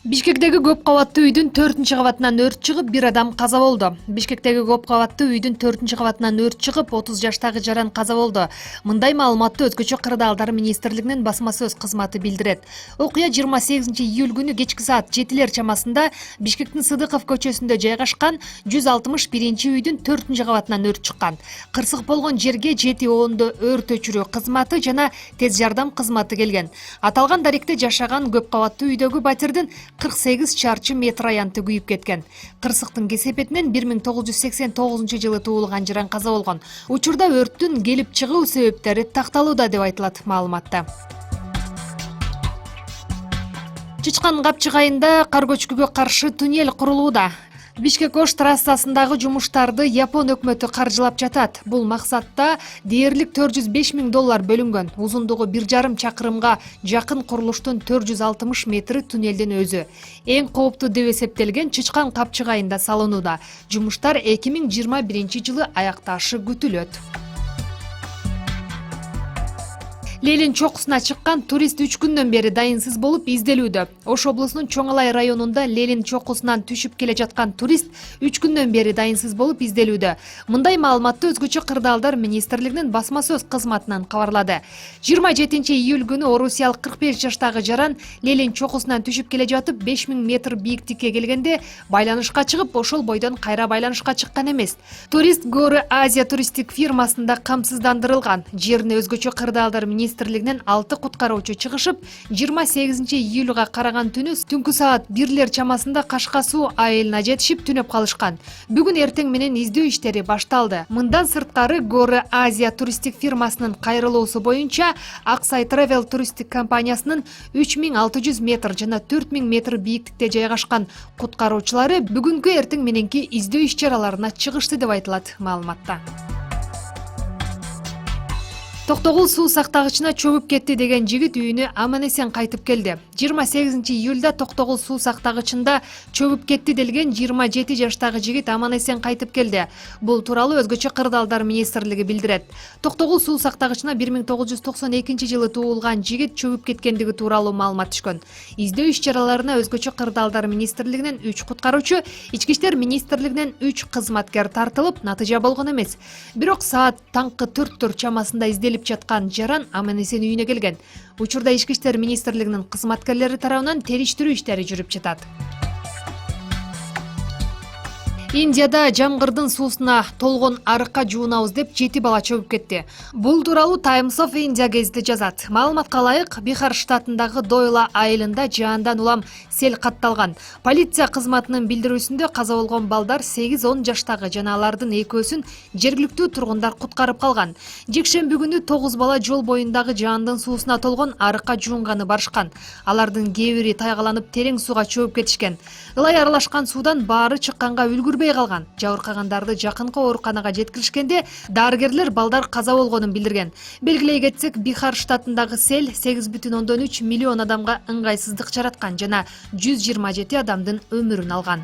Бишкектеги көп кабаттуу үйдүн 4-кабатынан өрт чыгып, бир адам каза болду. Бишкектеги көп кабаттуу үйдүн 4-кабатынан өрт чыгып, 30 жаштагы жаран каза болду. Мындай маалыматты Өзгөчө кырдаалдар министрлигинин басма сөз кызматы билдирет. Окуя 28-июль күнү кечки саат 7 чамасында Бишкектин Сыдыков көчөсүндө жайгашкан 161-үйдүн 4-кабатынан өрт чыккан. Кырсык болгон жерге 7 оондо өрт өчүрүү кызматы жана тез жардам кызматы келген. Аталган даректе жашаган көп кабаттуу үйдөгү батирдин 48 чарчы метр аянты күйүп кеткен. Кырсыктын кесепетинен 1989 жылы туулган жаран каза болгон. Учурда өрттүн келип чыгуу себептери такталууда деп айтылат маалыматта. Чычкан Капчык айында кар көчкүгө каршы туннель курулууда. Бишкек-Ош трассасындагы жумуштарды Япон өкмөтү каржылап жатат. Бул максатта дээрлик $405.000 бөлүнгөн. Узундугу 1,5 чакырымга жакын курулуштун 460 метри туннелдин өзү. Эң кооптуу деп эсептелген Чычкан Капчык айында салынууда. Жумуштар 2021 жылы аякташы күтүлөт. Лелин чокусуна чыккан турист 3 күндөн бери дайынсыз болуп изделүүдө. Ош облусунун Чоң Алай районунда Лелин чокусунан түшүп келе жаткан турист 3 күндөн бери дайынсыз болуп изделүүдө. Мындай маалыматты Өзгөчө кырдаалдар министрлигинин басма сөз кызматынан кабарлады. 27-июль күнү орусиялык 45 жаштагы жаран Лелин чокусунан түшүп келе жатып 5000 метр бийиктикке келгенде байланышка чыгып, ошол бойдон кайра байланышка чыккан эмес. Турист Горы Азия туристтик фирмасында камсыздандырылган. Жерине Өзгөчө кырдаалдар министрлигинен 6 куткаруучу чыгышып, 28-июлга караган түнкү саат 1 чамасында Кашка суу айылына жетишип түнөп калышкан. Бүгүн эртең менен издөө иштери башталды. Мындан сырткары Горы Азия туристтик фирмасынын кайрылуусу боюнча Аксай Travel туристтик компаниясынын 3600 метр жана 4000 метр бийиктикте жайгашкан куткаруучулары бүгүнкү эртең мененки издөө иш-чараларына чыгышты деп айтылат маалыматта. Токтогул суу сактагычына чөгүп кетти деген жигит үйүнө аман-эсен кайтып келди. 28-июлда Токтогул суу сактагычында чөгүп кетти делген 27 жаштагы жигит аман-эсен кайтып келди. Бул тууралуу Өзгөчө кырдаалдар министрлиги билдирет. Токтогул суу сактагычына 1992 жылы туулган жигит чөгүп кеткендиги тууралуу маалымат түшкөн. Издөө иш-чараларына Өзгөчө кырдаалдар министрлигинен 3 куткаруучу, Ички иштер министрлигинен 3 кызматкер тартылып, натыйжа болгон эмес. Бирок саат таңкы 4 чамасында изделип жаткан жаран аман-эсен үйүнө келген. Учурда Ички иштер министрлигинин кызматкерлери тарабынан териштирүү иштери жүрүп жатат. Индияда жамгырдын суусуна толгон арыкка жуунабыз деп 7 бала чөгүп кетти. Бул тууралуу Times of India гезити жазат. Маалыматка ылайык, Бихар штатындагы Дойла айылында жаандан улам сел катталган. Полиция кызматынын билдирүүсүндө каза болгон балдар 8-10 жаштагы жана алардын экөөсүн жергиликтүү тургундар куткарып калган. Жекшемби күнү 9 бала жол боюндагы жаандын суусуна толгон арыкка жуунганы барышкан. Алардын кээ бири тайгаланып терең сууга чөгүп кетишкен. Ылай аралашкан суудан баары чыкканга үлгүрбөй калган. Жабыркагандарды жакынкы ооруканага жеткиришкенде дарыгерлер балдар каза болгонун билдирген. Белгилей кетсек, Бихар штатындагы сел 8,3 миллион адамга ыңгайсыздык жараткан жана 127 адамдын өмүрүн алган.